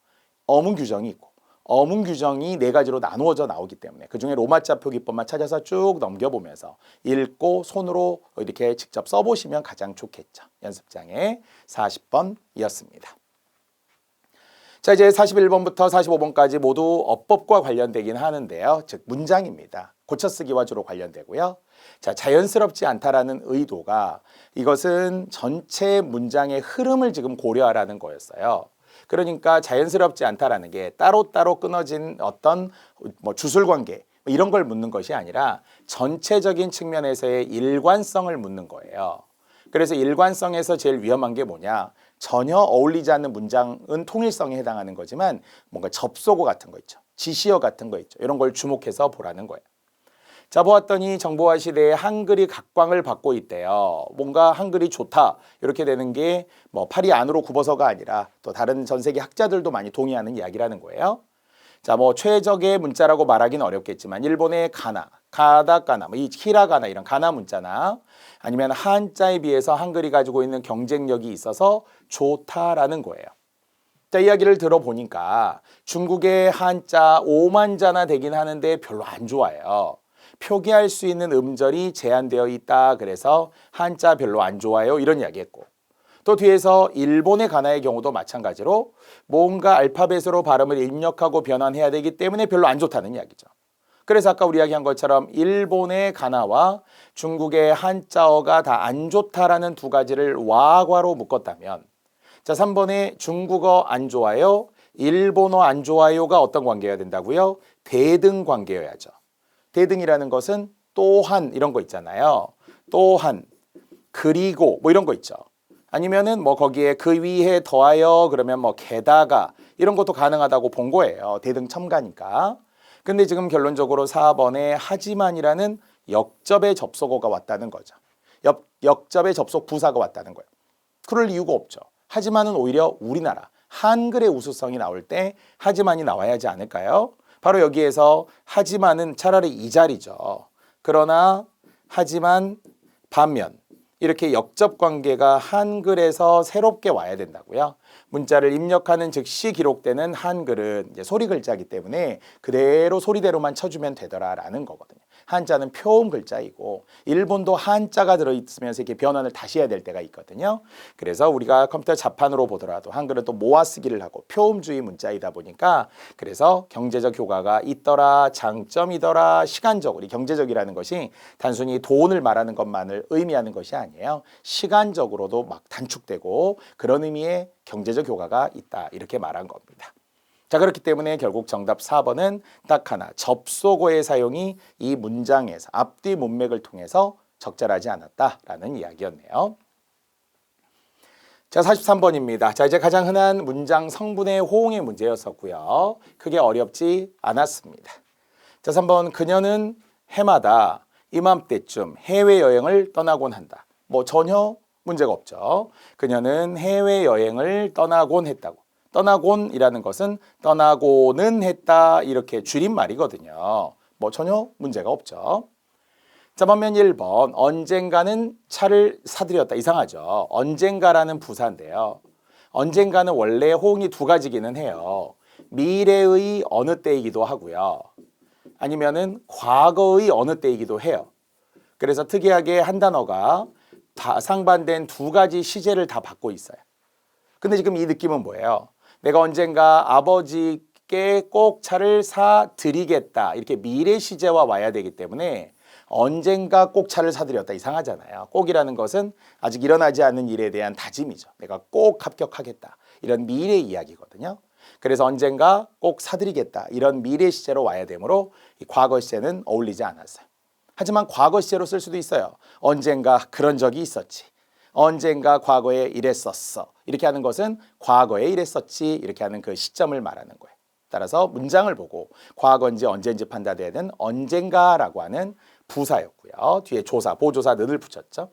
어문 규정이 있고 어문 규정이 4가지로 나누어져 나오기 때문에 그중에 로마자 표기법만 찾아서 쭉 넘겨보면서 읽고 손으로 이렇게 직접 써보시면 가장 좋겠죠. 연습장에 40번이었습니다. 자, 이제 41번부터 45번까지 모두 어법과 관련되긴 하는데요. 즉 문장입니다. 고쳐쓰기와 주로 관련되고요. 자, 자연스럽지 않다라는 의도가 이것은 전체 문장의 흐름을 지금 고려하라는 거였어요. 그러니까 자연스럽지 않다라는 게 따로따로 끊어진 어떤 주술관계 이런 걸 묻는 것이 아니라 전체적인 측면에서의 일관성을 묻는 거예요. 그래서 일관성에서 제일 위험한 게 뭐냐? 전혀 어울리지 않는 문장은 통일성에 해당하는 거지만 뭔가 접속어 같은 거 있죠. 지시어 같은 거 있죠. 이런 걸 주목해서 보라는 거예요. 자, 보았더니 정보화 시대에 한글이 각광을 받고 있대요. 뭔가 한글이 좋다 이렇게 되는 게 뭐 팔이 안으로 굽어서가 아니라 또 다른 전 세계 학자들도 많이 동의하는 이야기라는 거예요. 자, 뭐 최적의 문자라고 말하기는 어렵겠지만 일본의 가나, 가다가나, 이 히라가나 이런 가나 문자나 아니면 한자에 비해서 한글이 가지고 있는 경쟁력이 있어서 좋다라는 거예요. 자, 이야기를 들어보니까 중국의 한자 5만 자나 되긴 하는데 별로 안 좋아요. 표기할 수 있는 음절이 제한되어 있다. 그래서 한자 별로 안 좋아요. 이런 이야기했고. 또 뒤에서 일본의 가나의 경우도 마찬가지로 뭔가 알파벳으로 발음을 입력하고 변환해야 되기 때문에 별로 안 좋다는 이야기죠. 그래서 아까 우리 이야기한 것처럼 일본의 가나와 중국의 한자어가 다 안 좋다라는 두 가지를 와과로 묶었다면 자, 3번에 중국어 안 좋아요, 일본어 안 좋아요가 어떤 관계여야 된다고요? 대등 관계여야죠. 대등이라는 것은 또한 이런 거 있잖아요. 또한, 그리고 뭐 이런 거 있죠. 아니면은 뭐 거기에 그 위에 더하여 그러면 뭐 게다가 이런 것도 가능하다고 본 거예요. 대등 첨가니까. 근데 지금 결론적으로 4번에 하지만이라는 역접의 접속어가 왔다는 거죠. 역접의 접속 부사가 왔다는 거예요. 그럴 이유가 없죠. 하지만은 오히려 우리나라 한글의 우수성이 나올 때 하지만이 나와야 하지 않을까요? 바로 여기에서 하지만은 차라리 이 자리죠. 그러나 하지만 반면 이렇게 역접 관계가 한글에서 새롭게 와야 된다고요. 문자를 입력하는 즉시 기록되는 한글은 이제 소리 글자이기 때문에 그대로 소리대로만 쳐주면 되더라라는 거거든요. 한자는 표음 글자이고 일본도 한자가 들어있으면서 이렇게 변환을 다시 해야 될 때가 있거든요. 그래서 우리가 컴퓨터 자판으로 보더라도 한글은 또 모아쓰기를 하고 표음주의 문자이다 보니까 그래서 경제적 효과가 있더라, 장점이더라, 시간적으로 경제적이라는 것이 단순히 돈을 말하는 것만을 의미하는 것이 아니에요. 시간적으로도 막 단축되고 그런 의미의 경제적 효과가 있다 이렇게 말한 겁니다. 자, 그렇기 때문에 결국 정답 4번은 딱 하나 접속어의 사용이 이 문장에서 앞뒤 문맥을 통해서 적절하지 않았다라는 이야기였네요. 자, 43번입니다. 자, 이제 가장 흔한 문장 성분의 호응의 문제였었고요. 크게 어렵지 않았습니다. 자, 3번 그녀는 해마다 이맘때쯤 해외여행을 떠나곤 한다. 뭐 전혀 문제가 없죠. 그녀는 해외여행을 떠나곤 했다고. 떠나곤이라는 것은 떠나고는 했다 이렇게 줄임말이거든요. 뭐 전혀 문제가 없죠. 자, 반면 1번 언젠가는 차를 사들였다. 이상하죠. 언젠가라는 부사인데요. 언젠가는 원래 호응이 두 가지기는 해요. 미래의 어느 때이기도 하고요. 아니면은 과거의 어느 때이기도 해요. 그래서 특이하게 한 단어가 상반된 두 가지 시제를 다 받고 있어요. 근데 지금 이 느낌은 뭐예요? 내가 언젠가 아버지께 꼭 차를 사드리겠다. 이렇게 미래 시제와 와야 되기 때문에 언젠가 꼭 차를 사드렸다. 이상하잖아요. 꼭이라는 것은 아직 일어나지 않은 일에 대한 다짐이죠. 내가 꼭 합격하겠다. 이런 미래 이야기거든요. 그래서 언젠가 꼭 사드리겠다. 이런 미래 시제로 와야 되므로 이 과거 시제는 어울리지 않았어요. 하지만 과거 시제로 쓸 수도 있어요. 언젠가 그런 적이 있었지. 언젠가 과거에 이랬었어. 이렇게 하는 것은 과거에 이랬었지. 이렇게 하는 그 시점을 말하는 거예요. 따라서 문장을 보고 과거인지 언제인지 판단되는 언젠가라고 하는 부사였고요. 뒤에 조사, 보조사 는을 붙였죠.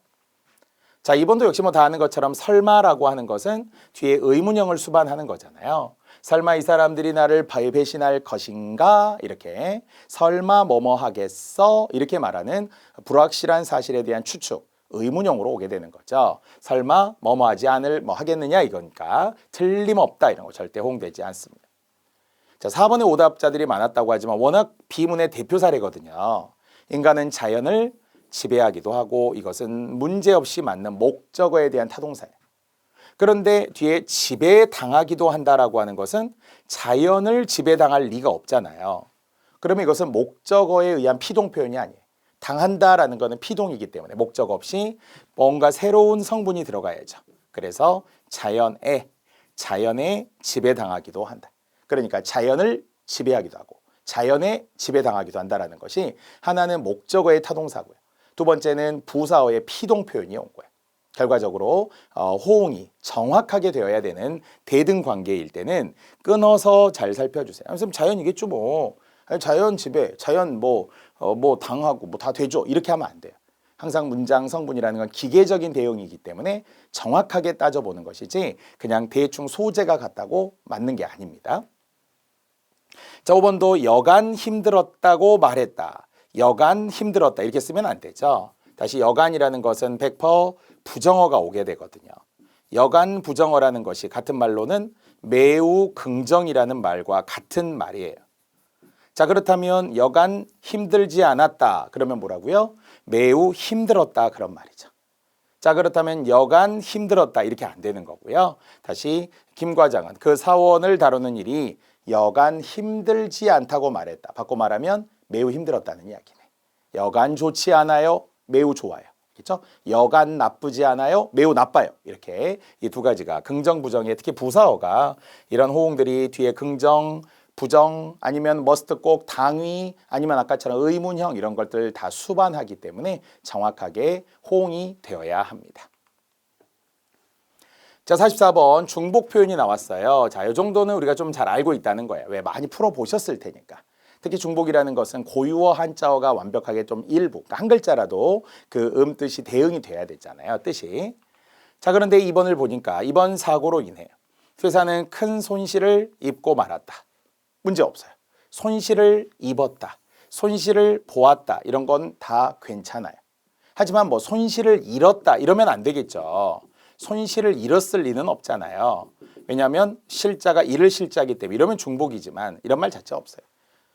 자, 이번도 역시 뭐 다 아는 것처럼 설마라고 하는 것은 뒤에 의문형을 수반하는 거잖아요. 설마 이 사람들이 나를 배신할 것인가? 이렇게 설마 뭐뭐 하겠어? 이렇게 말하는 불확실한 사실에 대한 추측. 의문형으로 오게 되는 거죠. 설마 뭐뭐 하지 않을 뭐 하겠느냐 이거니까 틀림없다 이런 거 절대 호응되지 않습니다. 자, 4번의 오답자들이 많았다고 하지만 워낙 비문의 대표 사례거든요. 인간은 자연을 지배하기도 하고 이것은 문제없이 맞는 목적어에 대한 타동사예요. 그런데 뒤에 지배당하기도 한다라고 하는 것은 자연을 지배당할 리가 없잖아요. 그러면 이것은 목적어에 의한 피동 표현이 아니에요. 당한다라는 것은 피동이기 때문에 목적 없이 뭔가 새로운 성분이 들어가야죠. 그래서 자연에 지배당하기도 한다. 그러니까 자연을 지배하기도 하고 자연에 지배당하기도 한다라는 것이 하나는 목적어의 타동사고요. 두 번째는 부사어의 피동 표현이 온 거예요. 결과적으로 호응이 정확하게 되어야 되는 대등 관계일 때는 끊어서 잘 살펴주세요. 선생님 자연이겠죠 뭐. 자연 지배, 자연 뭐 당하고 뭐 다 되죠. 이렇게 하면 안 돼요. 항상 문장 성분이라는 건 기계적인 대응이기 때문에 정확하게 따져보는 것이지 그냥 대충 소재가 같다고 맞는 게 아닙니다. 자, 5번도 여간 힘들었다고 말했다. 여간 힘들었다 이렇게 쓰면 안 되죠. 다시 여간이라는 것은 100% 부정어가 오게 되거든요. 여간 부정어라는 것이 같은 말로는 매우 긍정이라는 말과 같은 말이에요. 자, 그렇다면 여간 힘들지 않았다. 그러면 뭐라고요? 매우 힘들었다. 그런 말이죠. 자, 그렇다면 여간 힘들었다. 이렇게 안 되는 거고요. 다시 김 과장은 그 사원을 다루는 일이 여간 힘들지 않다고 말했다. 바꿔 말하면 매우 힘들었다는 이야기네. 여간 좋지 않아요? 매우 좋아요. 그렇죠? 여간 나쁘지 않아요? 매우 나빠요. 이렇게 이 두 가지가 긍정, 부정의 특히 부사어가 이런 호응들이 뒤에 긍정, 부정 아니면 must 꼭 당위 아니면 아까처럼 의문형 이런 것들 다 수반하기 때문에 정확하게 호응이 되어야 합니다. 자, 44번 중복 표현이 나왔어요. 자, 이 정도는 우리가 좀 잘 알고 있다는 거예요. 왜? 많이 풀어보셨을 테니까. 특히 중복이라는 것은 고유어 한자어가 완벽하게 좀 일부, 그러니까 한 글자라도 그 뜻이 대응이 돼야 되잖아요. 뜻이. 자, 그런데 2번을 보니까 이번 사고로 인해 회사는 큰 손실을 입고 말았다. 문제 없어요. 손실을 입었다. 손실을 보았다. 이런 건 다 괜찮아요. 하지만 뭐 손실을 잃었다. 이러면 안 되겠죠. 손실을 잃었을 리는 없잖아요. 왜냐하면 실자가 잃을 실자이기 때문에 이러면 중복이지만 이런 말 자체 없어요.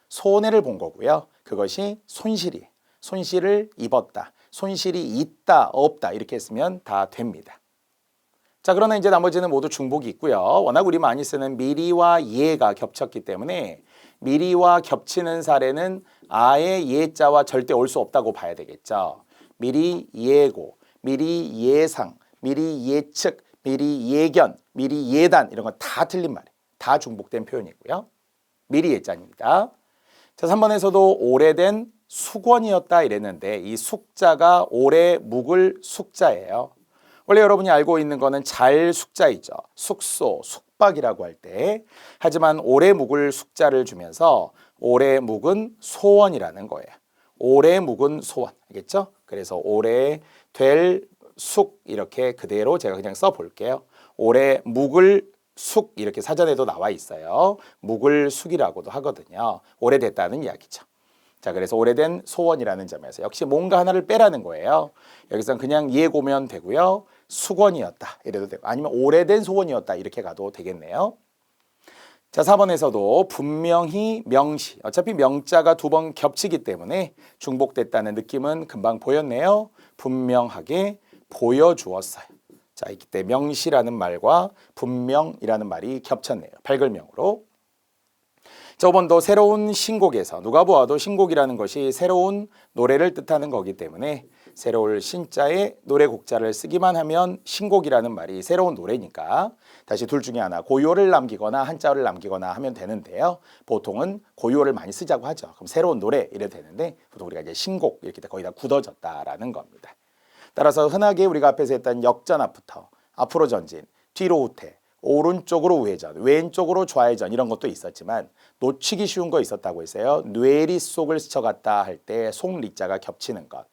손해를 본 거고요. 그것이 손실이. 손실을 입었다. 손실이 있다, 없다 이렇게 했으면 다 됩니다. 자, 그러나 이제 나머지는 모두 중복이 있고요. 워낙 우리 많이 쓰는 미리와 예가 겹쳤기 때문에 미리와 겹치는 사례는 아예 예자와 절대 올 수 없다고 봐야 되겠죠. 미리 예고, 미리 예상, 미리 예측, 미리 예견, 미리 예단 이런 건 다 틀린 말이에요. 다 중복된 표현이고요. 미리 예자입니다. 자, 3번에서도 오래된 숙원이었다 이랬는데 이 숙자가 오래 묵을 숙자예요. 원래 여러분이 알고 있는 거는 잘 숙자이죠. 숙소, 숙박이라고 할 때. 하지만 오래 묵을 숙자를 주면서 오래 묵은 소원이라는 거예요. 오래 묵은 소원. 알겠죠? 그래서 오래 될 숙 이렇게 그대로 제가 그냥 써볼게요. 오래 묵을 숙 이렇게 사전에도 나와 있어요. 묵을 숙이라고도 하거든요. 오래됐다는 이야기죠. 자, 그래서 오래된 소원이라는 점에서 역시 뭔가 하나를 빼라는 거예요. 여기서는 그냥 예고면 되고요. 숙원이었다 이래도 되고 아니면 오래된 소원이었다 이렇게 가도 되겠네요. 자, 4번에서도 분명히 명시. 어차피 명자가 두 번 겹치기 때문에 중복됐다는 느낌은 금방 보였네요. 분명하게 보여주었어요. 자, 이때 명시라는 말과 분명이라는 말이 겹쳤네요. 발글명으로. 자, 5번도 새로운 신곡에서 누가 보아도 신곡이라는 것이 새로운 노래를 뜻하는 거기 때문에 새로울 신자에 노래곡자를 쓰기만 하면 신곡이라는 말이 새로운 노래니까 다시 둘 중에 하나 고유어를 남기거나 한자어를 남기거나 하면 되는데요. 보통은 고유어를 많이 쓰자고 하죠. 그럼 새로운 노래 이래도 되는데 보통 우리가 이제 신곡 이렇게 거의 다 굳어졌다라는 겁니다. 따라서 흔하게 우리가 앞에서 했던 역전 앞부터 앞으로 전진, 뒤로 후퇴, 오른쪽으로 우회전, 왼쪽으로 좌회전 이런 것도 있었지만 놓치기 쉬운 거 있었다고 했어요. 뇌리 속을 스쳐갔다 할 때 속리자가 겹치는 것.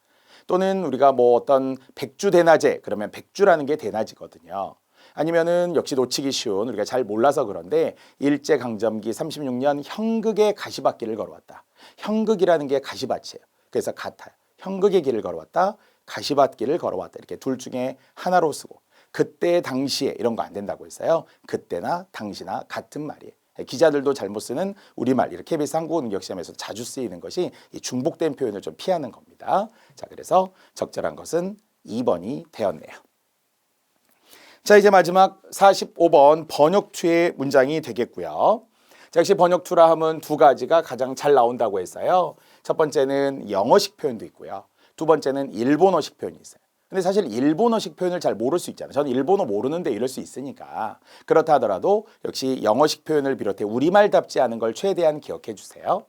또는 우리가 뭐 어떤 백주대낮에 그러면 백주라는 게 대낮이거든요. 아니면은 역시 놓치기 쉬운 우리가 잘 몰라서 그런데 일제강점기 36년 형극의 가시밭길을 걸어왔다. 형극이라는 게 가시밭이에요. 그래서 같아요. 형극의 길을 걸어왔다. 가시밭길을 걸어왔다. 이렇게 둘 중에 하나로 쓰고 그때 당시에 이런 거 안 된다고 했어요. 그때나 당시나 같은 말이에요. 기자들도 잘못 쓰는 우리말 이렇게 KBS 한국어능력시험에서 자주 쓰이는 것이 이 중복된 표현을 좀 피하는 겁니다. 자, 그래서 적절한 것은 2번이 되었네요. 자, 이제 마지막 45번 번역투의 문장이 되겠고요. 자, 역시 번역투라 하면 두 가지가 가장 잘 나온다고 했어요. 첫 번째는 영어식 표현도 있고요. 두 번째는 일본어식 표현이 있어요. 근데 사실 일본어식 표현을 잘 모를 수 있잖아요. 저는 일본어 모르는데 이럴 수 있으니까. 그렇다 하더라도 역시 영어식 표현을 비롯해 우리말답지 않은 걸 최대한 기억해 주세요.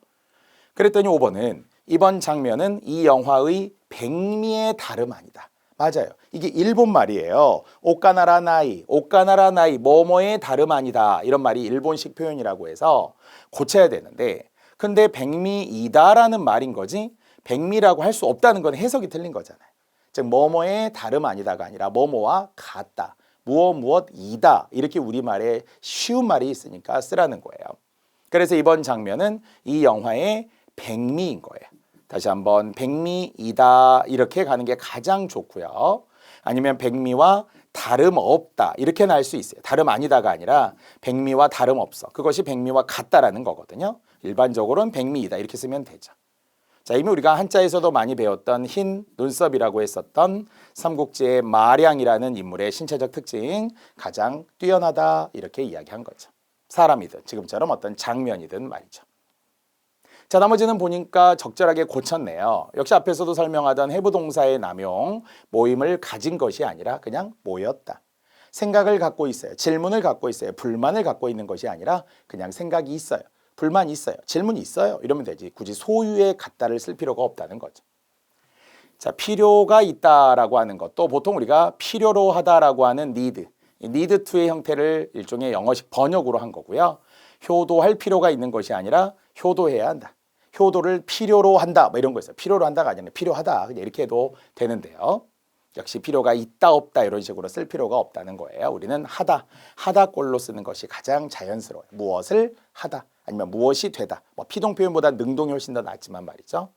그랬더니 5번은 이번 장면은 이 영화의 백미의 다름 아니다. 맞아요. 이게 일본 말이에요. 오카나라 나이, 오카나라 나이, 뭐뭐의 다름 아니다. 이런 말이 일본식 표현이라고 해서 고쳐야 되는데 근데 백미이다라는 말인 거지 백미라고 할 수 없다는 건 해석이 틀린 거잖아요. 즉 뭐뭐의 다름 아니다가 아니라 뭐뭐와 같다. 무엇이다. 이렇게 우리말에 쉬운 말이 있으니까 쓰라는 거예요. 그래서 이번 장면은 이 영화의 백미인 거예요. 다시 한번 백미이다 이렇게 가는 게 가장 좋고요. 아니면 백미와 다름 없다 이렇게 날 수 있어요. 다름 아니다가 아니라 백미와 다름 없어. 그것이 백미와 같다라는 거거든요. 일반적으로는 백미이다 이렇게 쓰면 되죠. 자, 이미 우리가 한자에서도 많이 배웠던 흰 눈썹이라고 했었던 삼국지의 마량이라는 인물의 신체적 특징 가장 뛰어나다 이렇게 이야기한 거죠. 사람이든 지금처럼 어떤 장면이든 말이죠. 자, 나머지는 보니까 적절하게 고쳤네요. 역시 앞에서도 설명하던 해부동사의 남용, 모임을 가진 것이 아니라 그냥 모였다. 생각을 갖고 있어요. 질문을 갖고 있어요. 불만을 갖고 있는 것이 아니라 그냥 생각이 있어요. 불만이 있어요. 질문이 있어요. 이러면 되지. 굳이 소유의 갖다를 쓸 필요가 없다는 거죠. 자, 필요가 있다라고 하는 것도 보통 우리가 필요로 하다라고 하는 need, need to의 형태를 일종의 영어식 번역으로 한 거고요. 효도할 필요가 있는 것이 아니라 효도해야 한다. 효도를 필요로 한다 뭐 이런 거 있어요. 필요로 한다가 아니라 필요하다 그냥 이렇게 해도 되는데요. 역시 필요가 있다 없다 이런 식으로 쓸 필요가 없다는 거예요. 우리는 하다 꼴로 쓰는 것이 가장 자연스러워요. 무엇을 하다 아니면 무엇이 되다. 뭐 피동 표현보다 능동이 훨씬 더 낫지만 말이죠.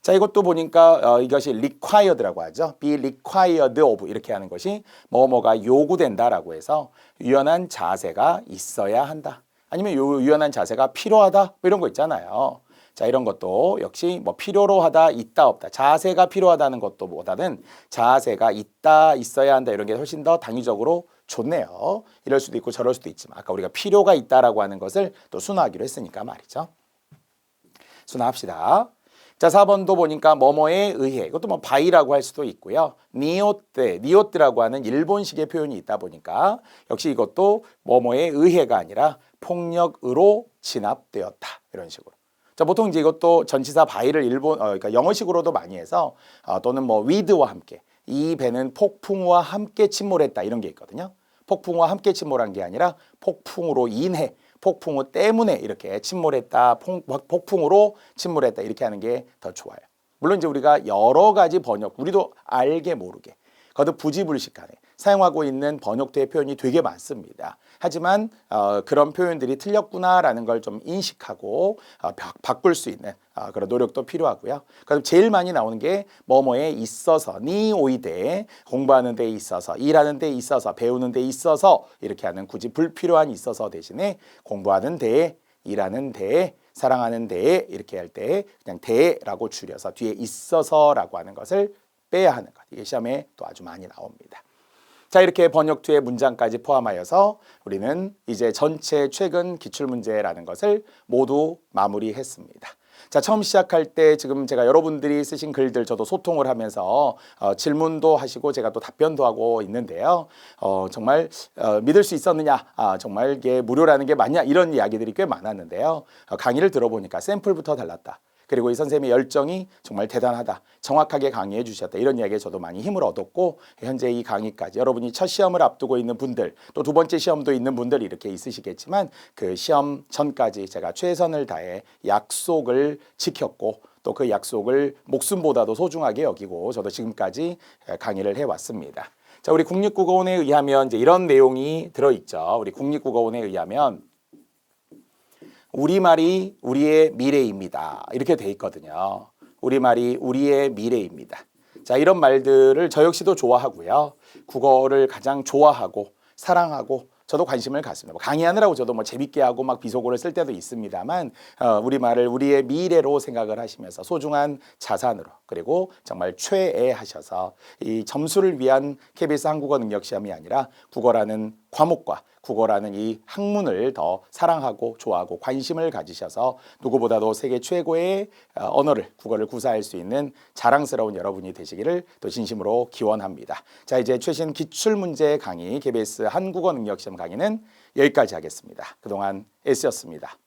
자, 이것도 보니까 이것이 required라고 하죠. be required of 이렇게 하는 것이 뭐뭐가 요구된다라고 해서 유연한 자세가 있어야 한다. 아니면 유연한 자세가 필요하다 뭐 이런 거 있잖아요. 자, 이런 것도 역시 뭐 필요로 하다, 있다, 없다. 자세가 필요하다는 것도 보다는 자세가 있다, 있어야 한다 이런 게 훨씬 더 당위적으로 좋네요. 이럴 수도 있고 저럴 수도 있지만 아까 우리가 필요가 있다라고 하는 것을 또 순화하기로 했으니까 말이죠. 순화합시다. 자, 4번도 보니까 뭐뭐에 의해 이것도 뭐 바이라고 할 수도 있고요. 니오떼라고 하는 일본식의 표현이 있다 보니까 역시 이것도 뭐뭐에 의해가 아니라 폭력으로 진압되었다 이런 식으로. 자, 보통 이제 이것도 전치사 바이를 그러니까 영어식으로도 많이 해서 또는 뭐 with와 함께 이 배는 폭풍우와 함께 침몰했다 이런 게 있거든요. 폭풍우와 함께 침몰한 게 아니라 폭풍으로 인해 폭풍우 때문에 이렇게 침몰했다, 폭풍으로 침몰했다 이렇게 하는 게 더 좋아요. 물론 이제 우리가 여러 가지 번역, 우리도 알게 모르게 거듭 부지불식간에 사용하고 있는 번역대의 표현이 되게 많습니다. 하지만 그런 표현들이 틀렸구나라는 걸 좀 인식하고 바꿀 수 있는 그런 노력도 필요하고요. 그럼 제일 많이 나오는 게 뭐뭐에 있어서, 니 오이데 공부하는 데 있어서, 일하는 데 있어서, 배우는 데 있어서 이렇게 하는 굳이 불필요한 있어서 대신에 공부하는 데, 일하는 데, 사랑하는 데 이렇게 할 때 그냥 데라고 줄여서 뒤에 있어서라고 하는 것을 빼야 하는 것. 이게 시험에 또 아주 많이 나옵니다. 자, 이렇게 번역투의 문장까지 포함하여서 우리는 이제 전체 최근 기출문제라는 것을 모두 마무리했습니다. 자, 처음 시작할 때 지금 제가 여러분들이 쓰신 글들 저도 소통을 하면서 질문도 하시고 제가 또 답변도 하고 있는데요. 정말 믿을 수 있었느냐, 정말 이게 무료라는 게 맞냐 이런 이야기들이 꽤 많았는데요. 강의를 들어보니까 샘플부터 달랐다. 그리고 이 선생님의 열정이 정말 대단하다. 정확하게 강의해 주셨다. 이런 이야기에 저도 많이 힘을 얻었고 현재 이 강의까지 여러분이 첫 시험을 앞두고 있는 분들 또 두 번째 시험도 있는 분들 이렇게 있으시겠지만 그 시험 전까지 제가 최선을 다해 약속을 지켰고 또 그 약속을 목숨보다도 소중하게 여기고 저도 지금까지 강의를 해왔습니다. 자, 우리 국립국어원에 의하면 이제 이런 내용이 들어있죠. 우리 국립국어원에 의하면 우리말이 우리의 미래입니다. 이렇게 돼 있거든요. 우리말이 우리의 미래입니다. 자, 이런 말들을 저 역시도 좋아하고요. 국어를 가장 좋아하고 사랑하고 저도 관심을 갖습니다. 뭐 강의하느라고 저도 뭐 재밌게 하고 막 비속어를 쓸 때도 있습니다만 우리말을 우리의 미래로 생각을 하시면서 소중한 자산으로 그리고 정말 최애하셔서 이 점수를 위한 KBS 한국어 능력 시험이 아니라 국어라는 과목과 국어라는 이 학문을 더 사랑하고 좋아하고 관심을 가지셔서 누구보다도 세계 최고의 언어를 국어를 구사할 수 있는 자랑스러운 여러분이 되시기를 또 진심으로 기원합니다. 자, 이제 최신 기출문제 강의 KBS 한국어 능력시험 강의는 여기까지 하겠습니다. 그동안 S였습니다.